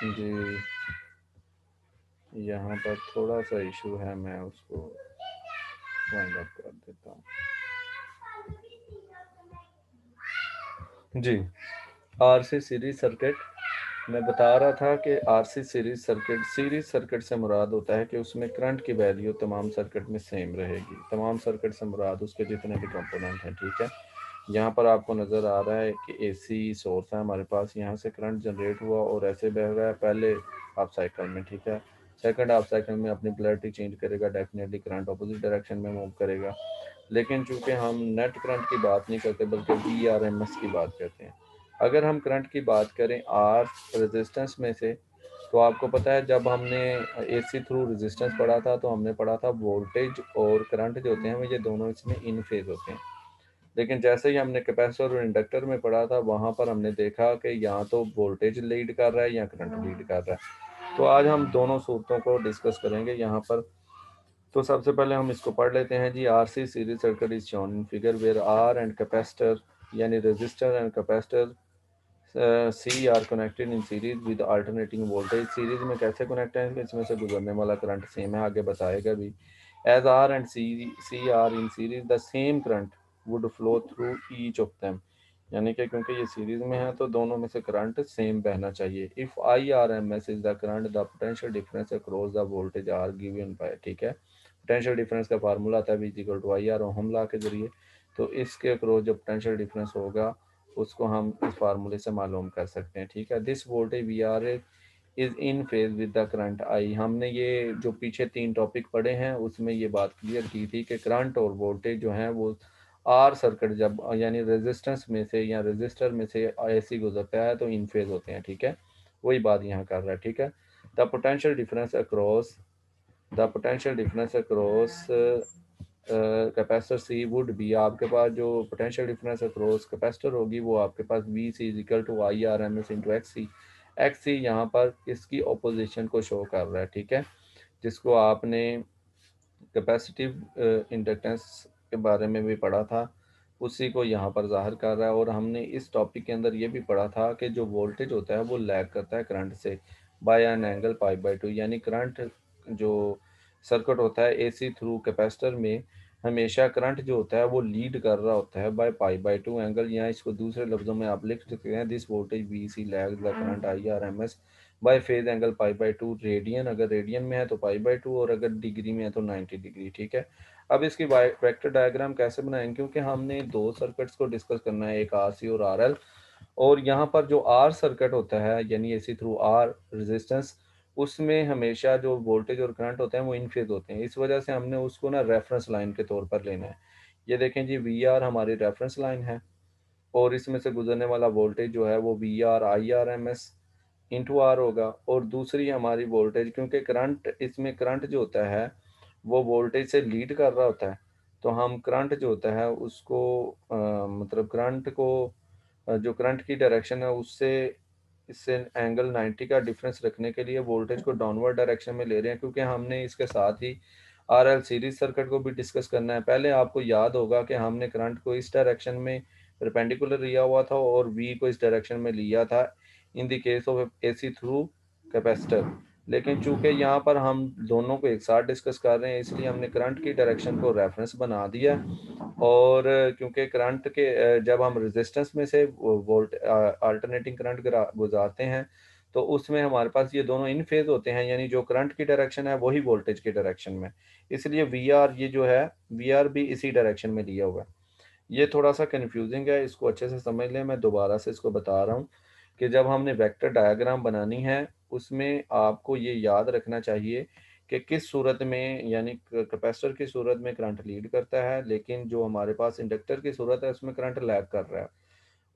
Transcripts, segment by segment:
जी, यहाँ पर थोड़ा सा इशू है, मैं उसको वाइंड अप कर देता हूँ। जी, आरसी सीरीज सर्किट, मैं बता रहा था कि आरसी सीरीज सर्किट से मुराद होता है कि उसमें करंट की वैल्यू तमाम सर्किट में सेम रहेगी। तमाम सर्किट से मुराद उसके जितने भी कंपोनेंट हैं, ठीक है। यहाँ पर आपको नज़र आ रहा है कि एसी सोर्स है हमारे पास, यहाँ से करंट जनरेट हुआ और ऐसे बह रहा है पहले हाफ साइकिल में, ठीक है। सेकंड हाफ साइकिल में अपनी पोलैरिटी चेंज करेगा, डेफिनेटली करंट अपोजिट डायरेक्शन में मूव करेगा। लेकिन चूंकि हम नेट करंट की बात नहीं करते बल्कि VRMS की बात करते हैं। अगर हम करंट की बात करें आर रेजिस्टेंस में से, तो आपको पता है जब हमने AC थ्रू रेजिस्टेंस पढ़ा था तो हमने पढ़ा था वोल्टेज और करंट जो होते हैं ये दोनों इसमें इन फेज होते हैं। लेकिन जैसे ही हमने कैपेसिटर और इंडक्टर में पढ़ा था वहाँ पर हमने देखा कि यहाँ तो वोल्टेज लीड कर रहा है या करंट लीड कर रहा है। तो आज हम दोनों सूरतों को डिस्कस करेंगे यहाँ पर। तो सबसे पहले हम इसको पढ़ लेते हैं जी। RC series circuit is shown in figure where R and capacitor यानी resistor and capacitor C are connected in series with alternating voltage. Series में कैसे कनेक्ट है, इसमें से गुजरने वाला करंट सेम है, आगे बताएगा भी। As R and C are in series the same current would flow through each of them, यानी कि क्योंकि ये सीरीज में है तो दोनों में से करंट सेम बहना चाहिए। If IRMS is the current the potential difference across the voltage are given by, ठीक है। पोटेंशियल डिफरेंस का फार्मूला आता है V equal to I R Ohm law के जरिए। तो इसके अक्रॉस जो पोटेंशियल डिफरेंस होगा उसको हम इस फार्मूले से मालूम कर सकते हैं, ठीक है। This voltage VR is in phase with the current आई। हमने ये जो पीछे 3 टॉपिक पढ़े हैं उसमें ये बात क्लियर की थी कि करंट और वोल्टेज जो हैं वो आर सर्किट जब यानी रेजिस्टेंस में से या रेजिस्टर में से AC गुजरता है तो इन फेज होते हैं, ठीक है। वही बात यहाँ कर रहा है, ठीक है। The potential difference across the potential difference across capacitor C would be, आपके पास जो पोटेंशियल डिफरेंस अक्रॉस कैपेसिटर होगी वो आपके पास VC is equal to IRMS into XC। XC यहाँ पर इसकी ऑपोजिशन को शो कर रहा है, ठीक है। जिसको आपने कैपेसिटिव इंडक्टेंस के बारे में भी पढ़ा था, उसी को यहाँ पर जाहिर कर रहा है। और हमने इस टॉपिक के अंदर ये भी पढ़ा था कि जो वोल्टेज होता है वो लैग करता है करंट से बाय एन एंगल π/2, यानी करंट जो सर्किट होता है AC थ्रू कैपेसिटर में हमेशा करंट जो होता है वो लीड कर रहा होता है बाय π/2 एंगल, या इसको दूसरे लफ्ज़ों में आप लिख सकते हैं this voltage VC lag the current IRMS by phase angle π/2 radian, अगर रेडियन में है तो π/2 और अगर डिग्री में है तो 90 डिग्री, ठीक है। अब इसकी वेक्टर डायग्राम कैसे बनाएंगे, क्योंकि हमने 2 सर्किट्स को डिस्कस करना है, एक RC और RL। और यहाँ पर जो R सर्किट होता है यानी AC थ्रू R रेजिस्टेंस, उसमें हमेशा जो वोल्टेज और करंट होते हैं वो इन फेज होते हैं। इस वजह से हमने उसको ना रेफरेंस लाइन के तौर पर लेना है। ये देखें जी, VR हमारी रेफरेंस लाइन है और इसमें से गुजरने वाला वोल्टेज जो है वो VR IRMS इंटू आर होगा। और दूसरी हमारी वोल्टेज, क्योंकि करंट इसमें करंट जो होता है वो वोल्टेज से लीड कर रहा होता है, तो हम करंट जो होता है उसको मतलब करंट को जो करंट की डायरेक्शन है उससे इससे एंगल 90 का डिफरेंस रखने के लिए वोल्टेज को डाउनवर्ड डायरेक्शन में ले रहे हैं, क्योंकि हमने इसके साथ ही RL सीरीज सर्किट को भी डिस्कस करना है। पहले आपको याद होगा कि हमने करंट को इस डायरेक्शन में परपेंडिकुलर लिया हुआ था और V को इस डायरेक्शन में लिया था इन the case of AC through capacitor. लेकिन चूंकि यहाँ पर हम दोनों को एक साथ डिस्कस कर रहे हैं इसलिए हमने करंट की डायरेक्शन को रेफरेंस बना दिया। और क्योंकि करंट के जब हम रेजिस्टेंस में से वोल्ट अल्टरनेटिंग करंट गुजारते हैं तो उसमें हमारे पास ये दोनों इन फेज होते हैं, यानी जो करंट की डायरेक्शन है वही वोल्टेज की डायरेक्शन में। इसलिए VR ये जो है VR भी इसी डायरेक्शन में लिया हुआ है। ये थोड़ा सा कंफ्यूजिंग है, इसको अच्छे से समझ लें। मैं दोबारा से इसको बता रहा हूँ कि जब हमने वेक्टर डायग्राम बनानी है उसमें आपको ये याद रखना चाहिए कि किस सूरत में, यानी कैपेसिटर की सूरत में करंट लीड करता है, लेकिन जो हमारे पास इंडक्टर की सूरत है उसमें करंट लैग कर रहा है।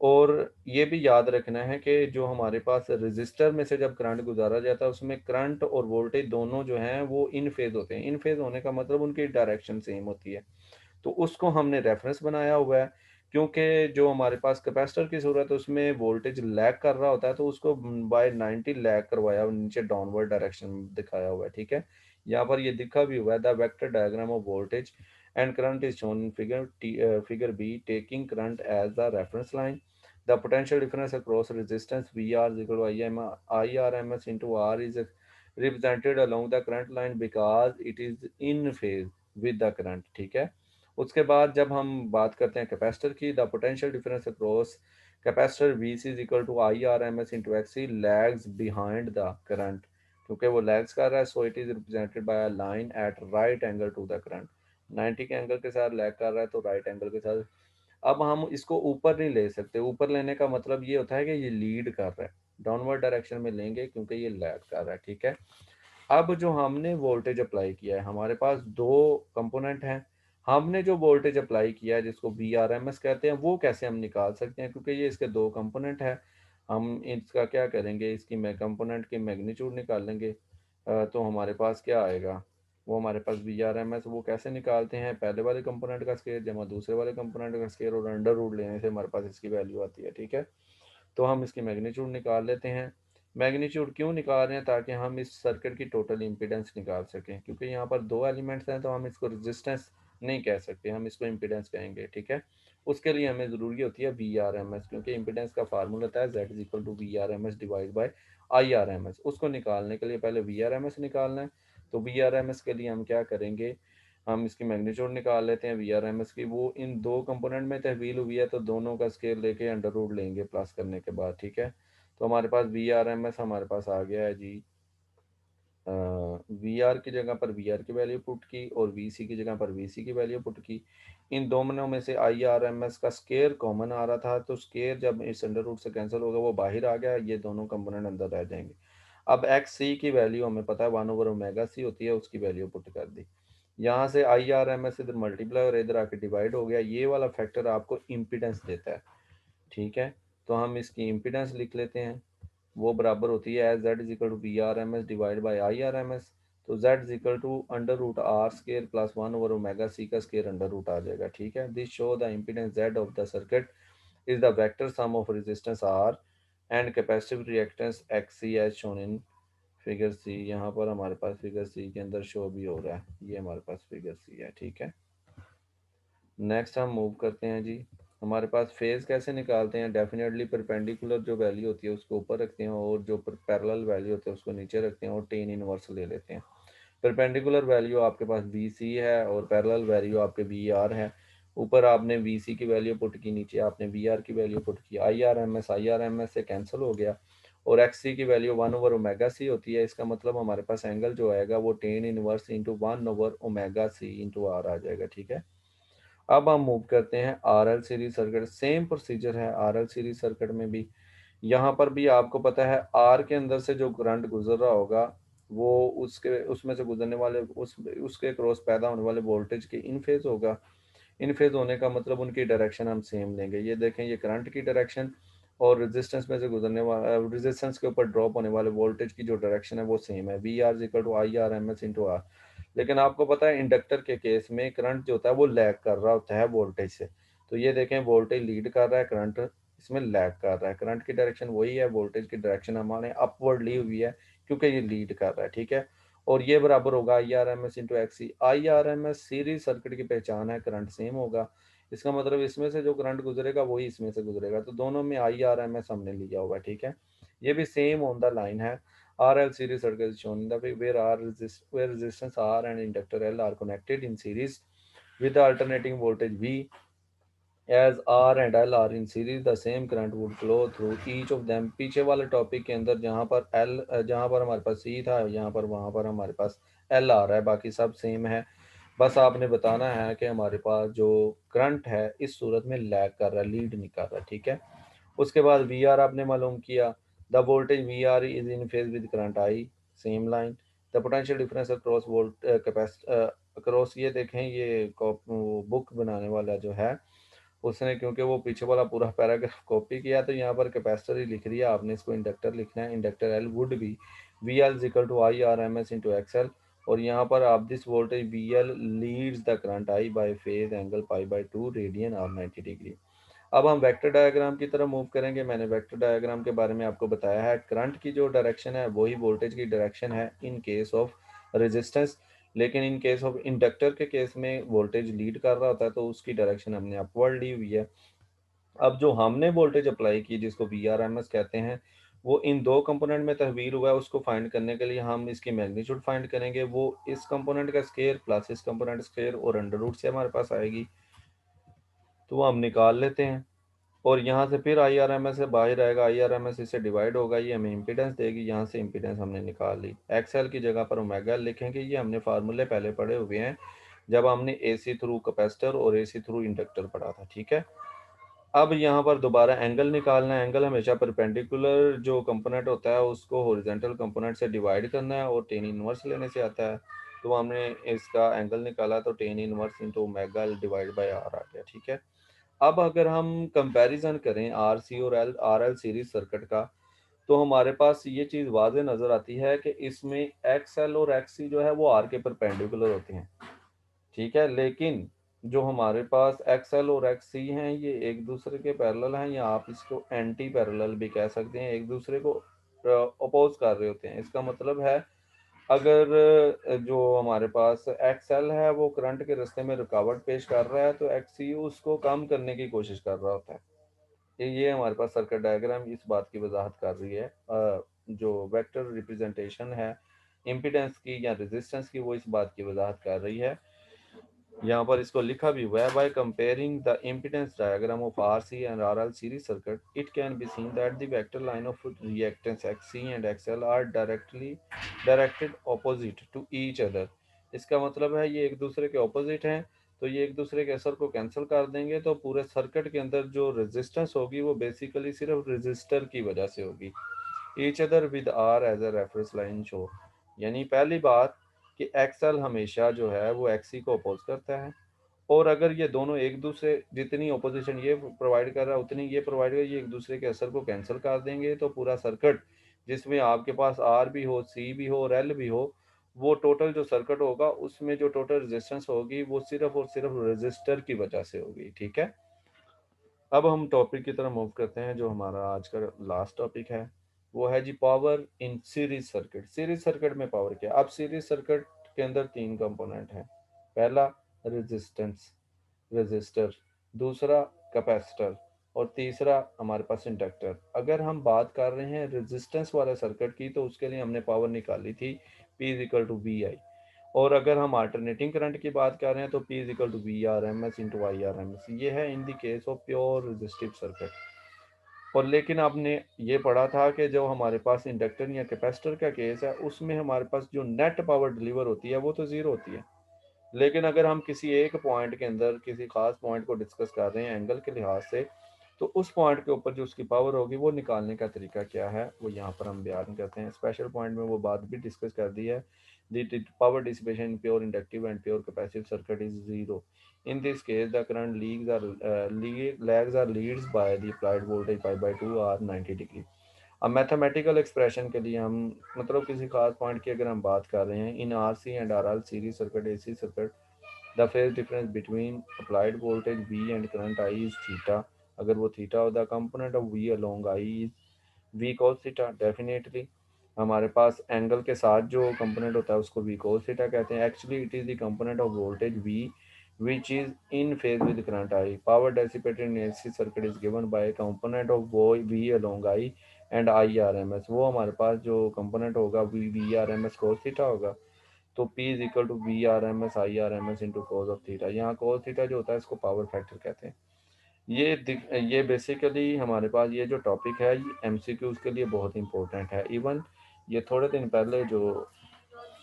और ये भी याद रखना है कि जो हमारे पास रेजिस्टर में से जब करंट गुजारा जाता है उसमें करंट और वोल्टेज दोनों जो हैं वो इन फेज होते हैं। इन फेज होने का मतलब उनकी डायरेक्शन सेम होती है, तो उसको हमने रेफरेंस बनाया हुआ है। क्योंकि जो हमारे पास कैपेसिटर की सूरत है उसमें वोल्टेज लैग कर रहा होता है तो उसको बाय 90 लैग करवाया और नीचे डाउनवर्ड डायरेक्शन में दिखाया हुआ है, ठीक है। यहाँ पर ये दिखा भी हुआ है the vector diagram of voltage and current is shown in figure B taking current as the reference line. The potential difference across resistance VR is equal to IRMS into R is represented along the current line because it is in phase with the current, ठीक है। उसके बाद जब हम बात करते हैं capacitor की, the potential difference across capacitor VC is equal to IRMS into XC lags behind the current, क्योंकि वो लैग्स कर रहा है, so it is represented by a line at right angle to the current. 90 के angle के साथ lag कर रहा है तो राइट एंगल के साथ। अब हम इसको ऊपर नहीं ले सकते, ऊपर लेने का मतलब ये होता है कि ये लीड कर रहा है, डाउनवर्ड डायरेक्शन में लेंगे क्योंकि ये लैग कर रहा है, ठीक है। अब जो हमने वोल्टेज अप्लाई किया है, हमारे पास दो कंपोनेंट हैं। हमने जो वोल्टेज अप्लाई किया है जिसको वी आर एम एस कहते हैं, वो कैसे हम निकाल सकते हैं, क्योंकि ये इसके दो कंपोनेंट है। हम इसका क्या करेंगे, इसकी मैं कंपोनेंट की मैग्नीट्यूड निकाल लेंगे। तो हमारे पास क्या आएगा, वो हमारे पास वी आर एम एस, वो कैसे निकालते हैं, पहले वाले कंपोनेंट का स्केयर जमा दूसरे वाले कंपोनेंट का स्केयर और अंडर रूट लेने से हमारे पास इसकी वैल्यू आती है, ठीक है। तो हम इसकी मैग्नीट्यूड निकाल लेते हैं। मैग्नीट्यूड क्यों निकाल रहे हैं, ताकि हम इस सर्किट की टोटल इम्पीडेंस निकाल सकें, क्योंकि यहाँ पर दो एलिमेंट्स हैं तो हम इसको रेजिस्टेंस नहीं कह सकते, हम इसको इम्पीडेंस कहेंगे, ठीक है। उसके लिए हमें ज़रूरी होती है वी आर एम एस, क्योंकि इम्पीडेंस का फार्मूला होता है Z is equal to V R M S divide by I R M S. उसको निकालने के लिए पहले वी आर एम एस निकालना है। तो वी आर एम एस के लिए हम क्या करेंगे, हम इसकी मैग्नीट्यूड निकाल लेते हैं वी आर एम एस की। वो इन दो कंपोनेंट में तहवील हुई है तो दोनों का स्केल लेके अंडर रूट लेंगे प्लस करने के बाद, ठीक है। तो हमारे पास वी आर एम एस हमारे पास आ गया है जी, वी आर की जगह पर वी आर की वैल्यू पुट की और वी सी की जगह पर वी सी की वैल्यू पुट की। इन दोनों में से आई आर एम एस का स्केयर कॉमन आ रहा था, तो स्केयर जब इस अंडर रूट से कैंसिल होगा वो बाहर आ गया, ये दोनों कंपोनेंट अंदर रह जाएंगे। अब एक्स सी की वैल्यू हमें पता है 1/ओमेगा सी होती है, उसकी वैल्यू पुट कर दी। यहाँ से आई आर एम एस इधर मल्टीप्लाई और इधर आके डिवाइड हो गया, ये वाला फैक्टर आपको इम्पिडेंस देता है, ठीक है। तो हम इसकी इम्पिडेंस लिख लेते हैं, वो बराबर होती है as Z is equal to V R M S divide by I R M S. तो Z is equal to under root R square plus 1/ओमेगा सी का स्केयर अंडर रूट आ जाएगा, ठीक है। This show the impedance Z of the circuit is the vector sum of resistance R and capacitive reactance X C as shown in figure C. यहाँ पर हमारे पास figure सी के अंदर शो भी हो रहा है, ये हमारे पास फिगर सी है, ठीक है। नेक्स्ट हम मूव करते हैं जी। हमारे पास फेज कैसे निकालते हैं, डेफिनेटली परपेंडिकुलर जो वैल्यू होती है उसको ऊपर रखते हैं और जो पैरेलल वैल्यू होती है उसको नीचे रखते हैं और टेन इनवर्स ले लेते हैं। परपेंडिकुलर वैल्यू आपके पास वी सी है और पैरेलल वैल्यू आपके वी आर है। ऊपर आपने वी सी की वैल्यू पुट की, नीचे आपने वी आर की वैल्यू पुट की। आई आर एम एस से कैंसिल हो गया और एक्स सी की वैल्यू 1/ओमेगा सी होती है। इसका मतलब हमारे पास एंगल जो आएगा वो टेन इनवर्स इंटू 1/ओमेगा सी इंटू आर आ जाएगा, ठीक है। अब हम मूव करते हैं R L series circuit. Same procedure है आर एल सीरीज सर्किट में भी। यहाँ पर भी आपको पता है आर के अंदर से जो करंट गुजर रहा होगा वो उसके उसमें से गुजरने वाले उसके क्रॉस पैदा होने वाले वोल्टेज के इन फेज होगा। इन फेज होने का मतलब उनकी डायरेक्शन हम सेम लेंगे। ये देखें, ये करंट की डायरेक्शन और रेजिस्टेंस में से गुजरने वाला रेजिस्टेंस के ऊपर ड्रॉप होने वाले वोल्टेज की जो डायरेक्शन है वो सेम है, V R equal to I R M S into R. लेकिन आपको पता है इंडक्टर के केस में करंट जो होता है वो लैग कर रहा होता है वोल्टेज से। तो ये देखें, वोल्टेज लीड कर रहा है, करंट इसमें लैग कर रहा है। करंट की डायरेक्शन वही है, वोल्टेज की डायरेक्शन हमारे अपवर्ड ली हुई है क्योंकि ये लीड कर रहा है, ठीक है। और ये बराबर होगा I R M S into X C. I R M S series circuit की पहचान है, करंट सेम होगा। इसका मतलब इसमें से जो करंट गुजरेगा वही इसमें से गुजरेगा, तो दोनों में आई आर एम एस हमने लिया हुआ, ठीक है। ये भी सेम ऑन द लाइन है। RL series circuit is shown in the figure where where resistance R and inductor L are connected in series with the alternating voltage V. As R and L are in series, the same current would flow through each of them. पीछे वाले topic के अंदर जहाँ पर जहाँ पर हमारे पास C था, यहाँ पर वहाँ पर हमारे पास L आ रहा है, बाकी सब सेम है। बस आपने बताना है कि हमारे पास जो करंट है इस सूरत में लैग कर रहा है, लीड नहीं कर रहा, ठीक है। उसके बाद वी आर आपने मालूम किया, the voltage V R is in phase with current I, same line. The potential difference across volt across, ये देखें, ये बुक बनाने वाला जो है उसने, क्योंकि वो पीछे वाला पूरा पैराग्राफ कॉपी किया तो यहाँ पर कैपेसिटर ही लिख दिया, आपने इसको इंडक्टर लिखना है। Inductor L would be V L equal to I R M S into X L. और यहाँ पर आप this voltage V L leads the current I by phase angle पाई/2 रेडियन और 90 डिग्री। अब हम वेक्टर डायग्राम की तरफ मूव करेंगे। मैंने वेक्टर डायग्राम के बारे में आपको बताया है, करंट की जो डायरेक्शन है वही वोल्टेज की डायरेक्शन है इन केस ऑफ रेजिस्टेंस। लेकिन इन केस ऑफ इंडक्टर के केस में वोल्टेज लीड कर रहा होता है तो उसकी डायरेक्शन हमने अपवर्ड ली हुई है। अब जो हमने वोल्टेज अप्लाई की जिसको वीआरएमएस कहते हैं, वो इन 2 कंपोनेंट में तहवील हुआ है, उसको फाइंड करने के लिए हम इसकी मैग्नीट्यूड फाइंड करेंगे। वो इस कंपोनेंट का स्क्वायर प्लस इस कंपोनेंट स्क्वायर और अंडर रूट से हमारे पास आएगी, तो वो हम निकाल लेते हैं। और यहाँ से फिर आईआरएमएस से बाहर आएगा, आईआरएमएस इससे डिवाइड होगा, ये हमें इम्पीडेंस देगी। यहाँ से इम्पीडेंस हमने निकाल ली, एक्सएल की जगह पर ओमेगा लिखेंगे। ये हमने फार्मूले पहले पढ़े हुए हैं जब हमने एसी थ्रू कैपेसिटर और एसी थ्रू इंडक्टर पढ़ा था, ठीक है। अब यहाँ पर दोबारा एंगल निकालना है। एंगल हमेशा परपेंडिकुलर जो कंपोनेंट होता है उसको हॉरिजॉन्टल कंपोनेंट से डिवाइड करना है और टेन इनवर्स लेने से आता है। तो हमने इसका एंगल निकाला तो tan inverse into omega divide by R आ गया, ठीक है। अब अगर हम कंपैरिजन करें आर सी और आर एल सीरीज सर्किट का, तो हमारे पास ये चीज़ वाज़े नज़र आती है कि इसमें एक्स एल और एक्स सी जो है वो आर के परपेंडिकुलर होते हैं, ठीक है। लेकिन जो हमारे पास एक्स एल और एक्स सी हैं ये एक दूसरे के पैरेलल हैं, या आप इसको एंटी पैरेलल भी कह सकते हैं, एक दूसरे को अपोज कर रहे होते हैं। इसका मतलब है अगर जो हमारे पास एक्स एल है वो करंट के रास्ते में रुकावट पेश कर रहा है, तो एक्स सी उसको कम करने की कोशिश कर रहा होता है। ये हमारे पास सर्किट डायग्राम इस बात की वजाहत कर रही है। जो वेक्टर रिप्रेजेंटेशन है इम्पीडेंस की या रेजिस्टेंस की, वो इस बात की वजाहत कर रही है। यहाँ पर इसको लिखा भी हुआ है, by comparing the impedance diagram of RC and RL series circuit it can be seen that the vector line of reactance XC and XL are directed opposite to each other. इसका मतलब है ये एक दूसरे के ऑपोजिट हैं, तो ये एक दूसरे के असर को कैंसिल कर देंगे, तो पूरे सर्किट के अंदर जो रेजिस्टेंस होगी वो बेसिकली सिर्फ रेजिस्टर की वजह से होगी। Each other with R as a reference line show, यानी पहली बात कि एक्सएल हमेशा जो है वो एक्सी को अपोज करता है, और अगर ये दोनों एक दूसरे जितनी ऑपोजिशन ये प्रोवाइड कर रहा है उतनी ये प्रोवाइड कर, ये एक दूसरे के असर को कैंसिल कर देंगे, तो पूरा सर्किट जिसमें आपके पास आर भी हो, सी भी हो और एल भी हो, वो टोटल जो सर्किट होगा उसमें जो टोटल रेजिस्टेंस होगी वो सिर्फ और सिर्फ रेजिस्टर की वजह से होगी, ठीक है। अब हम टॉपिक की तरफ मूव करते हैं। जो हमारा आज का लास्ट टॉपिक है वो है जी power in series circuit. Series circuit में पावर क्या। अब सीरीज सर्किट के अंदर तीन कंपोनेंट हैं। पहला रेजिस्टेंस, रेजिस्टर, दूसरा कैपेसिटर और तीसरा हमारे पास इंडक्टर। अगर हम बात कर रहे हैं रेजिस्टेंस वाले सर्किट की तो उसके लिए हमने पावर निकाली थी P is equal to V I, और अगर हम अल्टरनेटिंग करंट की बात कर रहे हैं तो P is equal to V R M S into I R M S. ये है in the case of pure resistive circuit. और लेकिन आपने ये पढ़ा था कि जो हमारे पास इंडक्टर या कैपेसिटर का केस है उसमें हमारे पास जो नेट पावर डिलीवर होती है वो तो ज़ीरो होती है। लेकिन अगर हम किसी एक पॉइंट के अंदर किसी खास पॉइंट को डिस्कस कर रहे हैं एंगल के लिहाज से, तो उस पॉइंट के ऊपर जो उसकी पावर होगी वो निकालने का तरीका क्या है वो यहाँ पर हम बयान करते हैं। स्पेशल पॉइंट में वो बात भी डिस्कस कर दी है। The power dissipation in pure inductive and pure capacitive circuit is zero. In this case, the current lags are leads by the applied voltage pi by 2 or 90 degree. अब mathematical expression के लिए हम मतलब किसी खास point की अगर हम बात कर रहे हैं in R C and R L series circuit AC circuit, the phase difference between applied voltage V and current I is theta. अगर वो थीटा हो the component of V along I is V cos theta. Definitely हमारे पास angle के साथ जो component होता है उसको वी cos थीटा कहते हैं। Actually it is the component of voltage V which is in phase with current I. Power dissipated in AC circuit is given by a component of V along I and IRMS। वो हमारे पास जो component होगा V R M S cos theta होगा, तो P is equal to V R M S I R M S into cos of theta. यहाँ cos theta जो होता है इसको पावर फैक्टर कहते हैं। ये बेसिकली हमारे पास ये जो टॉपिक है ये एमसीक्यूज के लिए बहुत इंपॉर्टेंट है। इवन ये थोड़े दिन पहले जो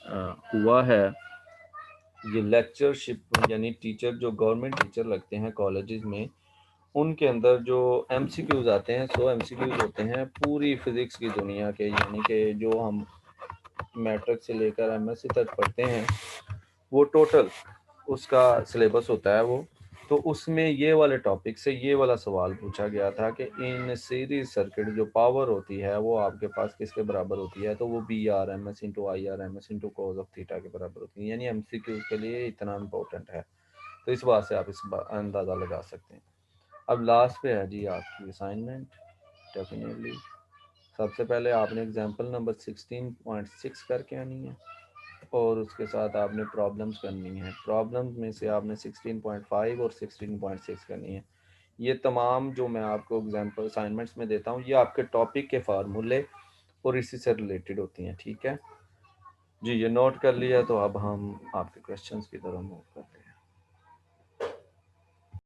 हुआ है ये लेक्चरशिप यानी टीचर जो गवर्नमेंट टीचर लगते हैं कॉलेजेस में, उनके अंदर जो एमसीक्यूज आते हैं 100 एमसीक्यूज होते हैं पूरी फिजिक्स की दुनिया के, यानी कि जो हम मैट्रिक से लेकर एमएससी तक पढ़ते हैं वो टोटल उसका सिलेबस होता है वो। तो उसमें ये वाले टॉपिक से ये वाला सवाल पूछा गया था कि इन सीरीज सर्किट जो पावर होती है वो आपके पास किसके बराबर होती है, तो वो V R M S into I R M S into cos of theta के बराबर होती है। यानी एमसीक्यू के लिए इतना इम्पोर्टेंट है, तो इस बात से आप इस अंदाज़ा लगा सकते हैं। अब लास्ट पे है जी आपकी असाइनमेंट। डेफिनेटली सबसे पहले आपने एग्जाम्पल नंबर 16.6 करके आनी है और उसके साथ आपने प्रॉब्लम्स करनी है। प्रॉब्लम्स में से आपने 16.5 और 16.6 करनी है। ये तमाम जो मैं आपको एग्जांपल असाइनमेंट्स में देता हूँ, ये आपके टॉपिक के फार्मूले और इसी से रिलेटेड होती हैं, ठीक है? जी, ये नोट कर लिया, तो अब हम आपके क्वेश्चंस की तरफ मूव करते हैं।